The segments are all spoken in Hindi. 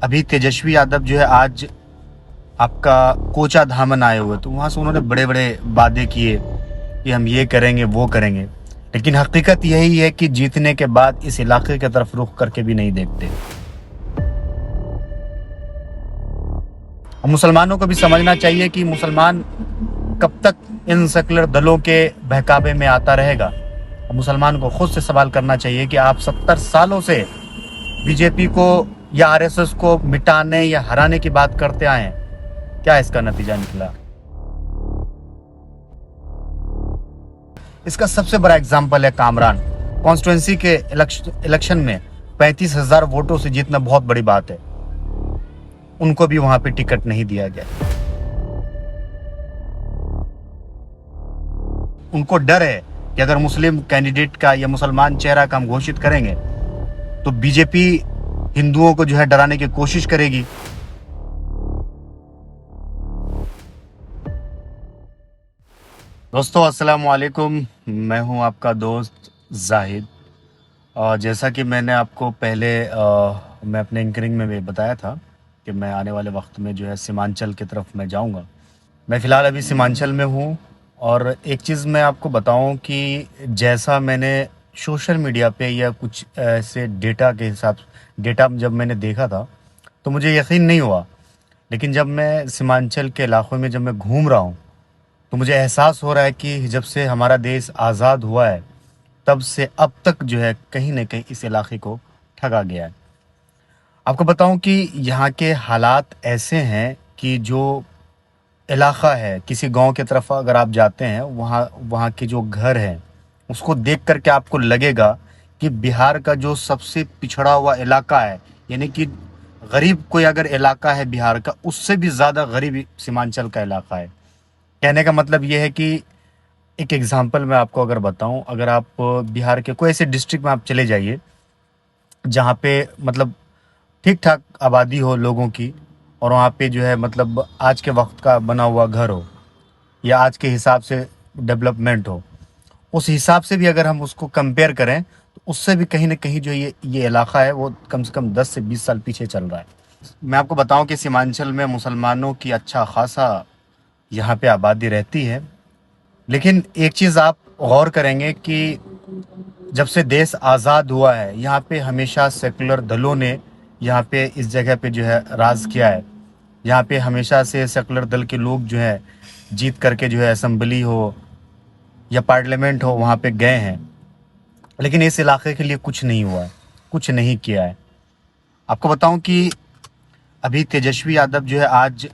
अभी तेजस्वी यादव जो है आज आपका कोचा धामन आए हुए, तो वहाँ से उन्होंने बड़े बड़े वादे किए कि हम ये करेंगे वो करेंगे, लेकिन हकीकत यही है कि जीतने के बाद इस इलाके की तरफ रुख करके भी नहीं देखते। और मुसलमानों को भी समझना चाहिए कि मुसलमान कब तक इन सेकुलर दलों के बहकावे में आता रहेगा। और मुसलमान को खुद से सवाल करना चाहिए कि आप 70 सालों से बीजेपी को या आरएसएस को मिटाने या हराने की बात करते आए हैं, क्या इसका नतीजा निकला? इसका सबसे बड़ा एग्जाम्पल है कामरान कॉन्स्टिट्यूंसी के इलेक्शन में 35,000 वोटों से जीतना बहुत बड़ी बात है। उनको भी वहां पे टिकट नहीं दिया गया। उनको डर है कि अगर मुस्लिम कैंडिडेट का या मुसलमान चेहरा का हम घोषित करेंगे तो बीजेपी हिंदुओं को जो है डराने की कोशिश करेगी। दोस्तों अस्सलाम वालेकुम, मैं हूं आपका दोस्त जाहिद। और जैसा कि मैंने आपको पहले मैं अपने एंकरिंग में भी बताया था कि मैं आने वाले वक्त में जो है सीमांचल की तरफ मैं जाऊंगा। मैं फ़िलहाल अभी सीमांचल में हूं। और एक चीज़ मैं आपको बताऊं कि जैसा मैंने सोशल मीडिया पे या कुछ ऐसे डेटा जब मैंने देखा था तो मुझे यकीन नहीं हुआ, लेकिन जब मैं सीमांचल के इलाक़ों में जब मैं घूम रहा हूं तो मुझे एहसास हो रहा है कि जब से हमारा देश आज़ाद हुआ है तब से अब तक जो है कहीं ना कहीं इस इलाके को ठगा गया है। आपको बताऊं कि यहाँ के हालात ऐसे हैं कि जो इलाका है, किसी गांव की तरफ अगर आप जाते हैं, वहाँ वहाँ के जो घर हैं उसको देख करके आपको लगेगा कि बिहार का जो सबसे पिछड़ा हुआ इलाका है, यानी कि गरीब कोई अगर इलाका है बिहार का, उससे भी ज़्यादा गरीब सीमांचल का इलाका है। कहने का मतलब ये है कि एक एग्जांपल मैं आपको अगर बताऊं, अगर आप बिहार के कोई ऐसे डिस्ट्रिक्ट में आप चले जाइए जहाँ पे मतलब ठीक ठाक आबादी हो लोगों की, और वहाँ पे जो है मतलब आज के वक्त का बना हुआ घर हो या आज के हिसाब से डेवलपमेंट हो, उस हिसाब से भी अगर हम उसको कंपेयर करें तो उससे भी कहीं ना कहीं जो ये इलाका है वो कम से कम 10 से 20 साल पीछे चल रहा है। मैं आपको बताऊं कि सीमांचल में मुसलमानों की अच्छा खासा यहाँ पे आबादी रहती है, लेकिन एक चीज़ आप गौर करेंगे कि जब से देश आज़ाद हुआ है यहाँ पे हमेशा सेकुलर दलों ने यहाँ पे इस जगह पे जो है राज किया है। यहाँ पे हमेशा से सेकुलर दल के लोग जो है जीत करके जो है असेंबली हो या पार्लियामेंट हो वहाँ पे गए हैं, लेकिन इस इलाके के लिए कुछ नहीं हुआ है, कुछ नहीं किया है। आपको बताऊं कि अभी तेजस्वी यादव जो है आज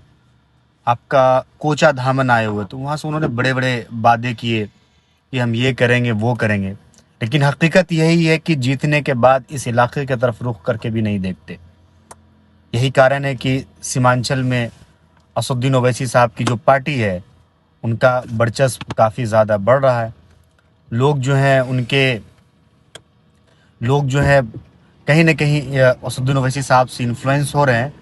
आपका कोचा धामन आए हुए, तो वहाँ से उन्होंने बड़े बड़े वादे किए कि हम ये करेंगे वो करेंगे, लेकिन हकीकत यही है कि जीतने के बाद इस इलाके की तरफ रुख करके भी नहीं देखते। यही कारण है कि सीमांचल में असदुद्दीन ओवैसी साहब की जो पार्टी है उनका वर्चस्व काफ़ी ज़्यादा बढ़ रहा है। लोग जो है कहीं ना कहीं असदुद्दीन ओवैसी साहब से इन्फ्लुएंस हो रहे हैं,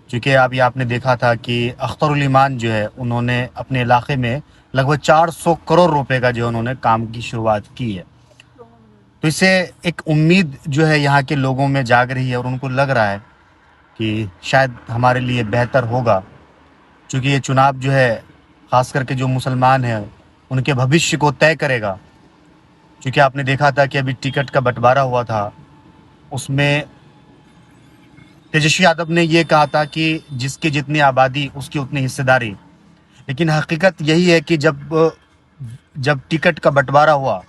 क्योंकि अभी आपने देखा था कि अख्तरुल ईमान जो है उन्होंने अपने इलाके में लगभग 400 करोड़ रुपए का जो उन्होंने काम की शुरुआत की है। तो इससे एक उम्मीद जो है यहाँ के लोगों में जाग रही है और उनको लग रहा है कि शायद हमारे लिए बेहतर होगा, क्योंकि ये चुनाव जो है खास करके जो मुसलमान हैं उनके भविष्य को तय करेगा। क्योंकि आपने देखा था कि अभी टिकट का बंटवारा हुआ था, उसमें तेजस्वी यादव ने ये कहा था कि जिसकी जितनी आबादी उसकी उतनी हिस्सेदारी, लेकिन हकीकत यही है कि जब टिकट का बंटवारा हुआ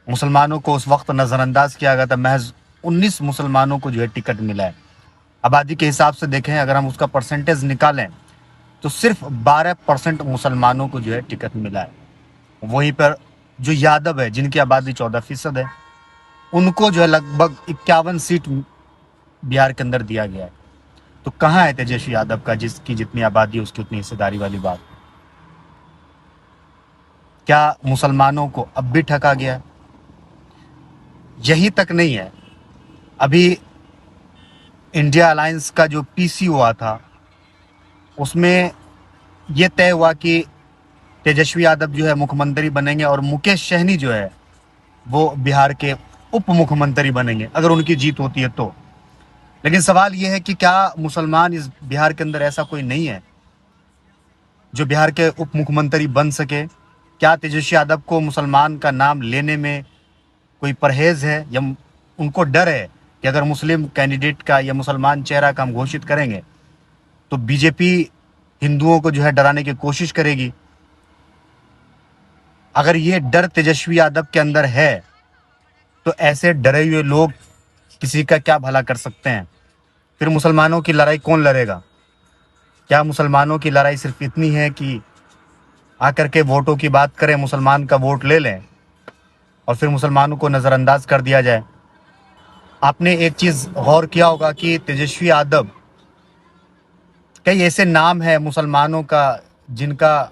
मुसलमानों को उस वक्त नज़रअंदाज किया गया था। महज 19 मुसलमानों को जो है टिकट मिला है। आबादी के हिसाब से देखें, अगर हम उसका परसेंटेज निकालें तो सिर्फ 12% मुसलमानों को जो है टिकट मिला है। वहीं पर जो यादव है जिनकी आबादी 14% है, उनको जो है लगभग 51 सीट बिहार के अंदर दिया गया है। तो कहाँ है तेजस्वी यादव का जिसकी जितनी आबादी उसकी उतनी हिस्सेदारी वाली बात? क्या मुसलमानों को अब भी ठगा गया? यही तक नहीं है, अभी इंडिया अलायंस का जो पीसी हुआ था उसमें यह तय हुआ कि तेजस्वी यादव जो है मुख्यमंत्री बनेंगे और मुकेश सहनी जो है वो बिहार के उप मुख्यमंत्री बनेंगे अगर उनकी जीत होती है तो। लेकिन सवाल यह है कि क्या मुसलमान इस बिहार के अंदर ऐसा कोई नहीं है जो बिहार के उप मुख्यमंत्री बन सके? क्या तेजस्वी यादव को मुसलमान का नाम लेने में कोई परहेज है, या उनको डर है कि अगर मुस्लिम कैंडिडेट का या मुसलमान चेहरा का हम घोषित करेंगे तो बीजेपी हिंदुओं को जो है डराने की कोशिश करेगी? अगर ये डर तेजस्वी यादव के अंदर है तो ऐसे डरे हुए लोग किसी का क्या भला कर सकते हैं? फिर मुसलमानों की लड़ाई कौन लड़ेगा? क्या मुसलमानों की लड़ाई सिर्फ इतनी है कि आकर के वोटों की बात करें, मुसलमान का वोट ले लें और फिर मुसलमानों को नज़रअंदाज कर दिया जाए? आपने एक चीज़ गौर किया होगा कि तेजस्वी यादव, कई ऐसे नाम है मुसलमानों का जिनका,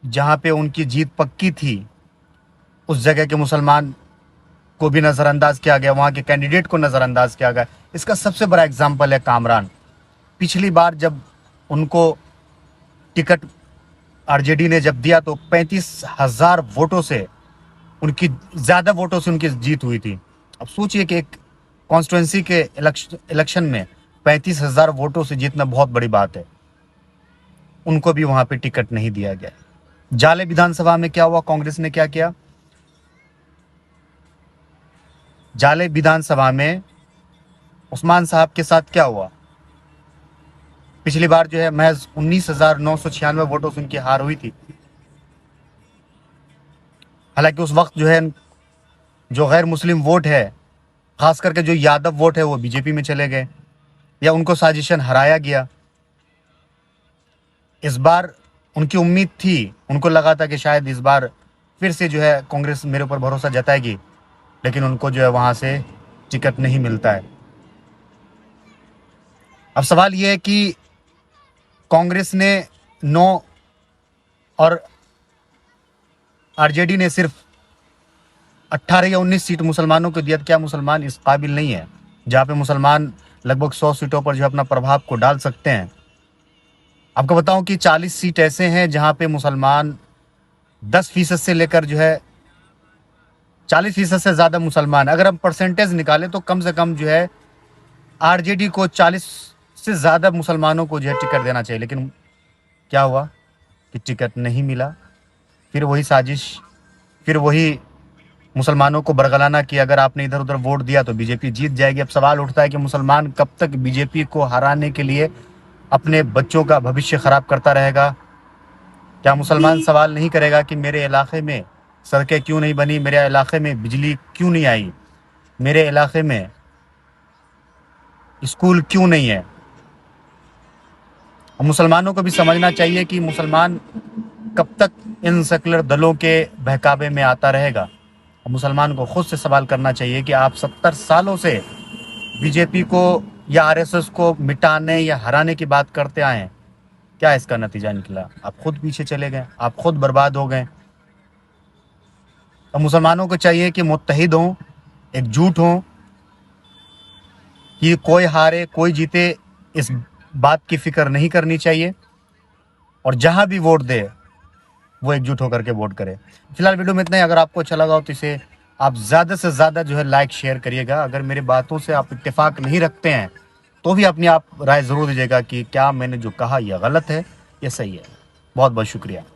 जहाँ पे उनकी जीत पक्की थी उस जगह के मुसलमान को भी नज़रअंदाज किया गया, वहाँ के कैंडिडेट को नज़रअंदाज किया गया। इसका सबसे बड़ा एग्जाम्पल है कामरान। पिछली बार जब उनको टिकट आरजेडी ने जब दिया तो 35,000 वोटों से, उनकी ज़्यादा वोटों से उनकी जीत हुई थी। अब सोचिए कि एक कॉन्स्टिट्यूंसी के इलेक्शन में 35,000 वोटों से जीतना बहुत बड़ी बात है। उनको भी वहाँ पे टिकट नहीं दिया गया। जाले विधानसभा में क्या हुआ? कांग्रेस ने क्या किया? जाले विधानसभा में उस्मान साहब के साथ क्या हुआ? पिछली बार जो है महज 19,996 वोटों से उनकी हार हुई थी। हालांकि उस वक्त जो है जो गैर मुस्लिम वोट है, खास करके जो यादव वोट है, वो बीजेपी में चले गए या उनको साजिशन हराया गया। इस बार उनकी उम्मीद थी, उनको लगा था कि शायद इस बार फिर से जो है कांग्रेस मेरे ऊपर भरोसा जताएगी, लेकिन उनको जो है वहां से टिकट नहीं मिलता है। अब सवाल यह है कि कांग्रेस ने 9 और आरजेडी ने सिर्फ 18 या 19 सीट मुसलमानों को दिया। क्या मुसलमान इस काबिल नहीं है जहाँ पे मुसलमान लगभग 100 सीटों पर जो अपना प्रभाव को डाल सकते हैं? आपको बताऊं कि 40 सीट ऐसे हैं जहाँ पे मुसलमान 10% से लेकर जो है 40% से ज़्यादा मुसलमान, अगर हम परसेंटेज निकालें तो कम से कम जो है आरजेडी को 40 से ज़्यादा मुसलमानों को जो है टिकट देना चाहिए। लेकिन क्या हुआ कि टिकट नहीं मिला। फिर वही साजिश, फिर वही मुसलमानों को बरगलाना कि अगर आपने इधर उधर वोट दिया तो बीजेपी जीत जाएगी। अब सवाल उठता है कि मुसलमान कब तक बीजेपी को हराने के लिए अपने बच्चों का भविष्य खराब करता रहेगा? क्या मुसलमान सवाल नहीं करेगा कि मेरे इलाके में सड़कें क्यों नहीं बनी, मेरे इलाके में बिजली क्यों नहीं आई, मेरे इलाके में स्कूल क्यों नहीं है? और मुसलमानों को भी समझना चाहिए कि मुसलमान कब तक इन सेकुलर दलों के बहकावे में आता रहेगा। और मुसलमान को खुद से सवाल करना चाहिए कि आप 70 सालों से बीजेपी को या आरएसएस को मिटाने या हराने की बात करते आए हैं, क्या इसका नतीजा निकला? आप खुद पीछे चले गए, आप खुद बर्बाद हो गए। तो मुसलमानों को चाहिए कि मुत्तहिद हों, एकजुट हों, कि कोई हारे कोई जीते इस बात की फिक्र नहीं करनी चाहिए, और जहां भी वोट दे वो एकजुट होकर के वोट करे। फिलहाल वीडियो में इतना ही। अगर आपको अच्छा लगा हो तो इसे आप ज़्यादा से ज़्यादा जो है लाइक शेयर करिएगा। अगर मेरी बातों से आप इत्तेफाक नहीं रखते हैं तो भी अपनी आप राय ज़रूर दीजिएगा कि क्या मैंने जो कहा यह गलत है या सही है। बहुत बहुत शुक्रिया।